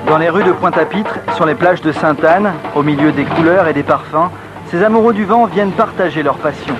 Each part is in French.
Dans les rues de Pointe-à-Pitre, sur les plages de Sainte-Anne, au milieu des couleurs et des parfums, ces amoureux du vent viennent partager leur passion.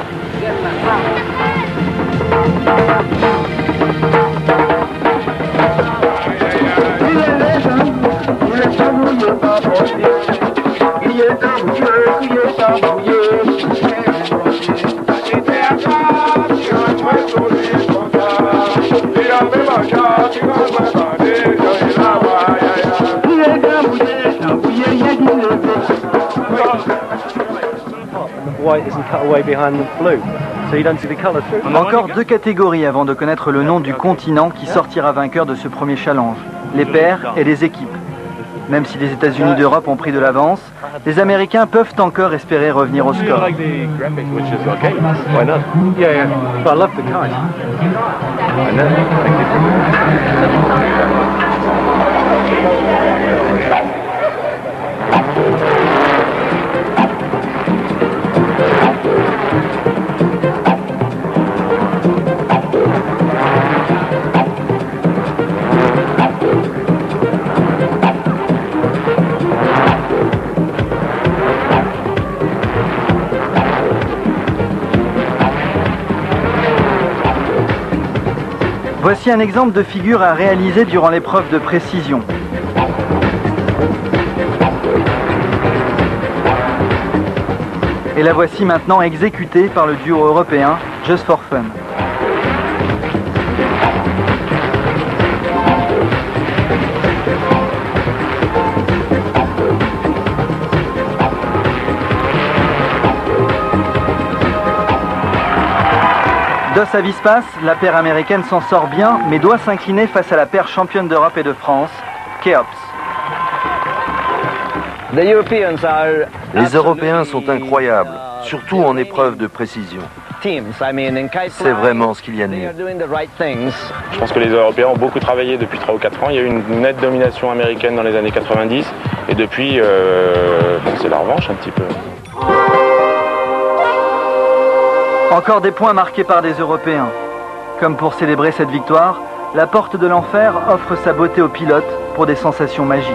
Encore deux catégories avant de connaître le nom du continent qui sortira vainqueur de ce premier challenge, les pairs et les équipes. Même si les États-Unis d'Europe ont pris de l'avance, les Américains peuvent encore espérer revenir au score. Voici un exemple de figure à réaliser durant l'épreuve de précision. Et la voici maintenant exécutée par le duo européen Just for Fun. Dos Avispas, la paire américaine s'en sort bien, mais doit s'incliner face à la paire championne d'Europe et de France, Keops. Les Européens sont incroyables, surtout en épreuve de précision. C'est vraiment ce qu'il y a de mieux. Je pense que les Européens ont beaucoup travaillé depuis 3 ou 4 ans. Il y a eu une nette domination américaine dans les années 90 et depuis, c'est la revanche un petit peu. Encore des points marqués par des Européens. Comme pour célébrer cette victoire, la porte de l'enfer offre sa beauté aux pilotes pour des sensations magiques.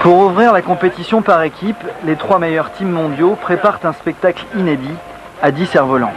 Pour ouvrir la compétition par équipe, les 3 meilleurs teams mondiaux préparent un spectacle inédit à 10 cerfs-volants.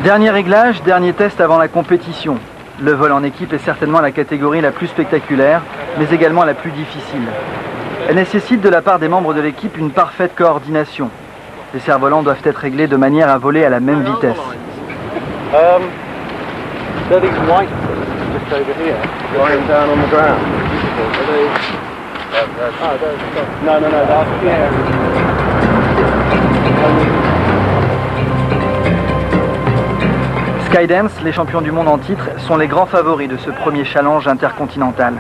Dernier réglage, dernier test avant la compétition. Le vol en équipe est certainement la catégorie la plus spectaculaire, mais également la plus difficile. Elle nécessite de la part des membres de l'équipe une parfaite coordination. Les cerfs-volants doivent être réglés de manière à voler à la même vitesse. Skydance, les champions du monde en titre, sont les grands favoris de ce premier challenge intercontinental.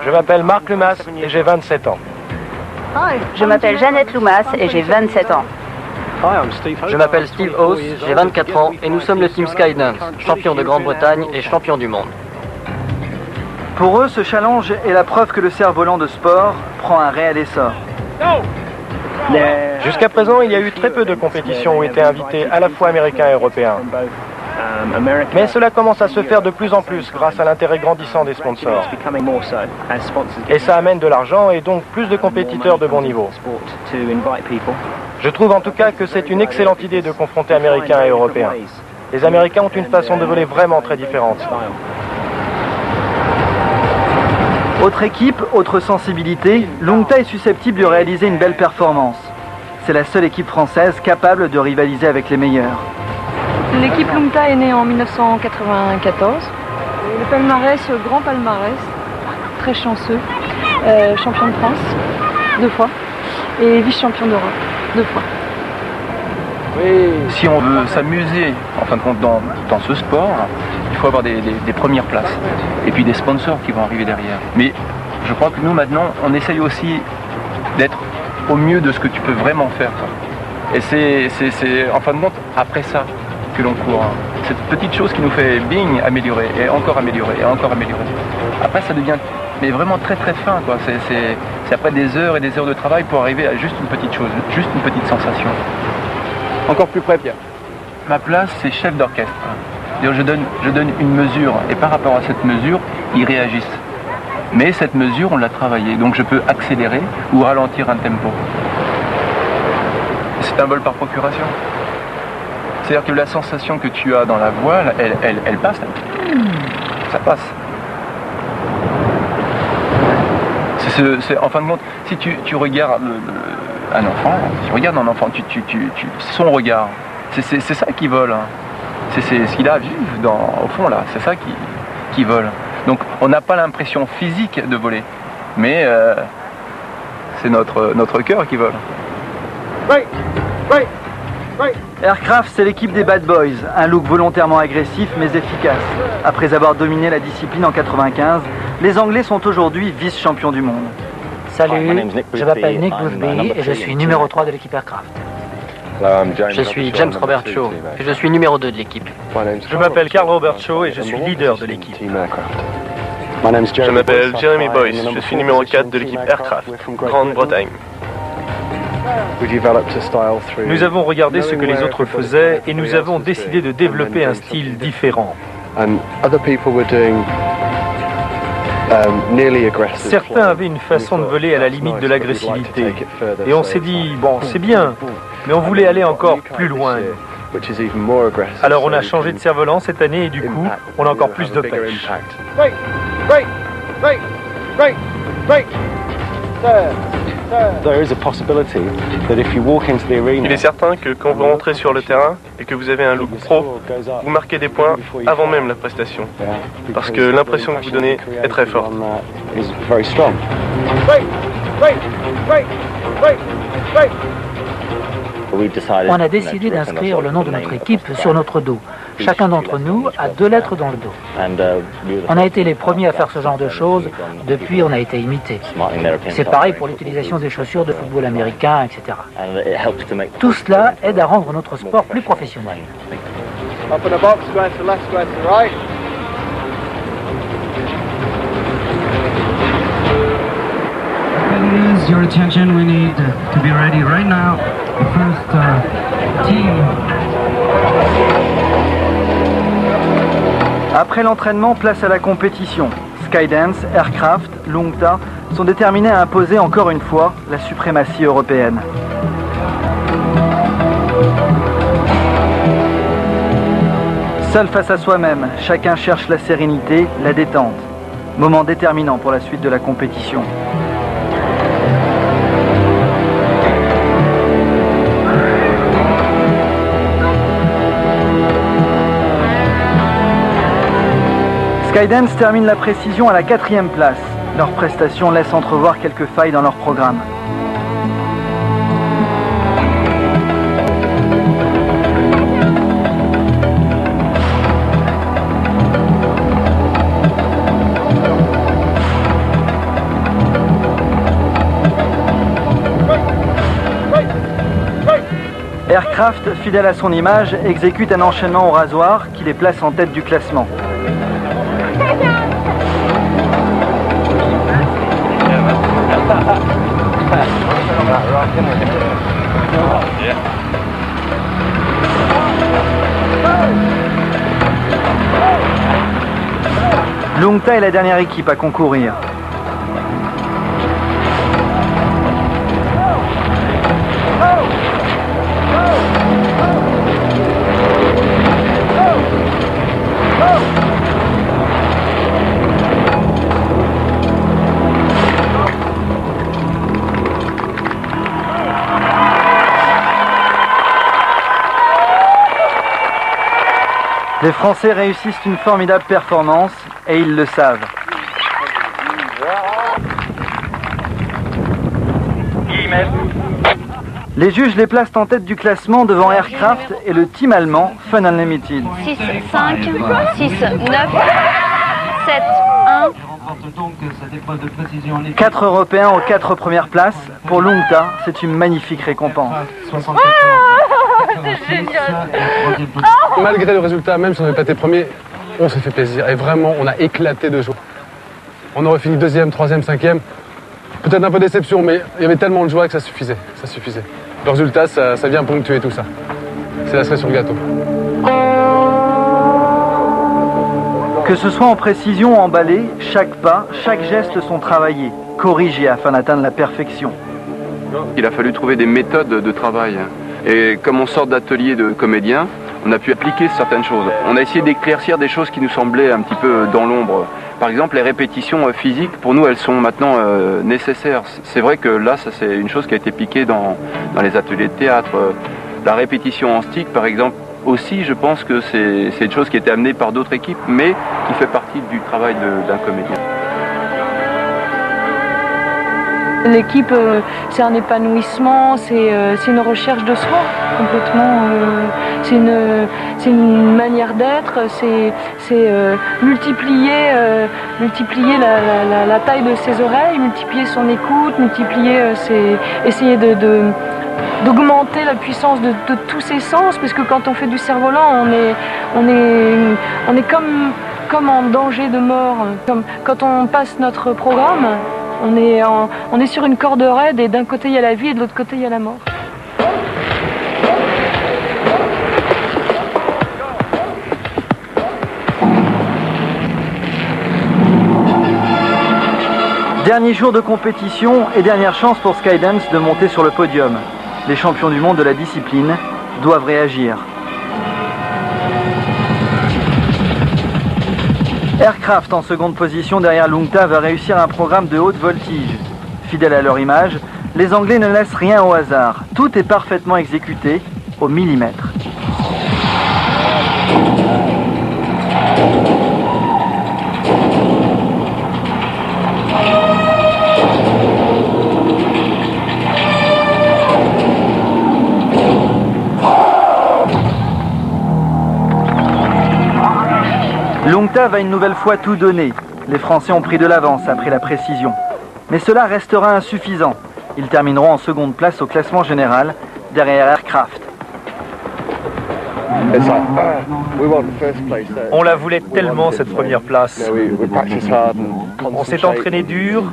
Je m'appelle Marc Lumas et j'ai 27 ans. Je m'appelle Jeannette Lumas et j'ai 27 ans. Je m'appelle Steve House, j'ai 24 ans et nous sommes le team Skydance, champion de Grande-Bretagne et champion du monde. Pour eux, ce challenge est la preuve que le cerf-volant de sport prend un réel essor. Jusqu'à présent, il y a eu très peu de compétitions où étaient invités à la fois américains et européens. Mais cela commence à se faire de plus en plus grâce à l'intérêt grandissant des sponsors. Et ça amène de l'argent et donc plus de compétiteurs de bon niveau. Je trouve en tout cas que c'est une excellente idée de confronter Américains et Européens. Les Américains ont une façon de voler vraiment très différente. Autre équipe, autre sensibilité, Lungta est susceptible de réaliser une belle performance. C'est la seule équipe française capable de rivaliser avec les meilleurs. L'équipe Lungta est née en 1994. Le palmarès, grand palmarès, très chanceux. Champion de France, 2 fois. Et vice-champion d'Europe, 2 fois. Si on veut s'amuser, en fin de compte, dans ce sport, il faut avoir des premières places. Et puis des sponsors qui vont arriver derrière. Mais je crois que nous, maintenant, on essaye aussi d'être au mieux de ce que tu peux vraiment faire. Et c'est en fin de compte, après ça, que l'on court. Cette petite chose qui nous fait bing, améliorer, et encore améliorer, et encore améliorer. Après, ça devient mais vraiment très très fin, quoi. C'est après des heures et des heures de travail pour arriver à juste une petite chose, juste une petite sensation. Encore plus près, Pierre. Ma place, c'est chef d'orchestre. Je donne une mesure, et par rapport à cette mesure, ils réagissent. Mais cette mesure, on l'a travaillée, donc je peux accélérer ou ralentir un tempo. C'est un vol par procuration. C'est-à-dire que la sensation que tu as dans la voile, elle passe. Ça passe. En fin de compte, si tu regardes un enfant, son regard, c'est ça qui vole. Hein. C'est ce qu'il a à vivre au fond là, c'est ça qui vole. Donc on n'a pas l'impression physique de voler, mais c'est notre cœur qui vole. Aircraft, c'est l'équipe des Bad Boys, un look volontairement agressif mais efficace. Après avoir dominé la discipline en 1995, les Anglais sont aujourd'hui vice-champions du monde. Salut, je m'appelle Nick Boothby et je suis numéro 3 de l'équipe Aircraft. Je suis James Robert Shaw et je suis numéro 2 de l'équipe. Je m'appelle Carl Robert Shaw et je suis leader de l'équipe. Je m'appelle Jeremy Boyce, je suis numéro 4 de l'équipe Aircraft, Grande-Bretagne. Nous avons regardé ce que les autres faisaient et nous avons décidé de développer un style différent. Certains avaient une façon de voler à la limite de l'agressivité. Et on s'est dit, bon, c'est bien, mais on voulait aller encore plus loin. Alors on a changé de cerf-volant cette année et du coup, on a encore plus de pêche. Il est certain que quand vous rentrez sur le terrain et que vous avez un look pro, vous marquez des points avant même la prestation. Parce que l'impression que vous donnez est très forte. On a décidé d'inscrire le nom de notre équipe sur notre dos. Chacun d'entre nous a 2 lettres dans le dos. On a été les premiers à faire ce genre de choses, depuis on a été imités. C'est pareil pour l'utilisation des chaussures de football américain, etc. Tout cela aide à rendre notre sport plus professionnel. Your attention, we need to be ready right now. The first team. Après l'entraînement, place à la compétition. Skydance, Aircraft, Lungta sont déterminés à imposer encore une fois la suprématie européenne. Seul face à soi-même, chacun cherche la sérénité, la détente. Moment déterminant pour la suite de la compétition. Skydance termine la précision à la 4e place. Leur prestation laisse entrevoir quelques failles dans leur programme. Aircraft, fidèle à son image, exécute un enchaînement au rasoir qui les place en tête du classement. Lungta est la dernière équipe à concourir. Les Français réussissent une formidable performance et ils le savent. Les juges les placent en tête du classement devant Aircraft et le team allemand Fun Unlimited. 6, 5, 6, 9, 7, 1. 4 Européens aux 4 premières places. Pour Lungta, c'est une magnifique récompense. C'est génial. Malgré le résultat, même si on n'avait pas été premier, on s'est fait plaisir. Et vraiment, on a éclaté de joie. On aurait fini 2e, 3e, 5e. Peut-être un peu déception, mais il y avait tellement de joie que ça suffisait. Ça suffisait. Le résultat, ça vient ponctuer tout ça. C'est la cerise sur le gâteau. Que ce soit en précision ou en ballet, chaque pas, chaque geste sont travaillés, corrigés afin d'atteindre la perfection. Il a fallu trouver des méthodes de travail. Et comme on sort d'atelier de comédien, on a pu appliquer certaines choses. On a essayé d'éclaircir des choses qui nous semblaient un petit peu dans l'ombre. Par exemple, les répétitions physiques, pour nous, elles sont maintenant nécessaires. C'est vrai que là, ça c'est une chose qui a été piquée dans les ateliers de théâtre. La répétition en stick, par exemple, aussi, je pense que c'est une chose qui a été amenée par d'autres équipes, mais qui fait partie du travail d'un comédien. L'équipe, c'est un épanouissement, c'est une recherche de soi, complètement. C'est une manière d'être, c'est multiplier la taille de ses oreilles, multiplier son écoute, essayer d'augmenter la puissance de tous ses sens, parce que quand on fait du cerf-volant, on est comme en danger de mort. Comme quand on passe notre programme, on est sur une corde raide et d'un côté il y a la vie et de l'autre côté il y a la mort. Dernier jour de compétition et dernière chance pour Skydance de monter sur le podium. Les champions du monde de la discipline doivent réagir. Aircraft en seconde position derrière Lungta va réussir un programme de haute voltige. Fidèles à leur image, les Anglais ne laissent rien au hasard. Tout est parfaitement exécuté au millimètre. Lungta va une nouvelle fois tout donner. Les Français ont pris de l'avance après la précision. Mais cela restera insuffisant. Ils termineront en seconde place au classement général, derrière Aircraft. On la voulait tellement, cette première place. On s'est entraîné dur,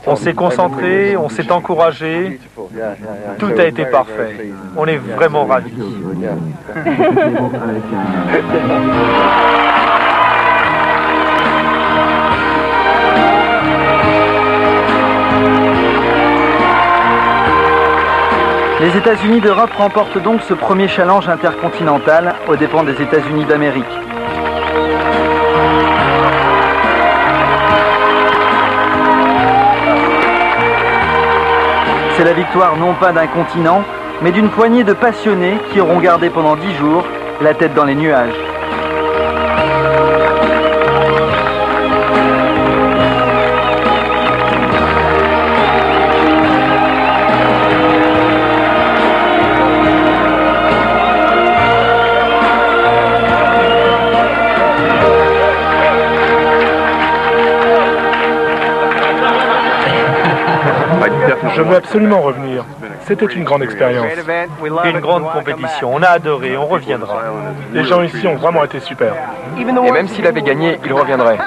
on s'est concentré, on s'est encouragé. Tout a été parfait. On est vraiment ravis. Les États-Unis d'Europe remportent donc ce premier challenge intercontinental aux dépens des États-Unis d'Amérique. C'est la victoire non pas d'un continent, mais d'une poignée de passionnés qui auront gardé pendant 10 jours la tête dans les nuages. Je veux absolument revenir. C'était une grande expérience. Une grande compétition. On a adoré, on reviendra. Les gens ici ont vraiment été super. Et même s'il avait gagné, il reviendrait.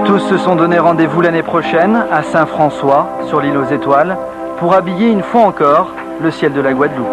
Tous se sont donné rendez-vous l'année prochaine à Saint-François, sur l'île aux étoiles, pour habiller une fois encore le ciel de la Guadeloupe.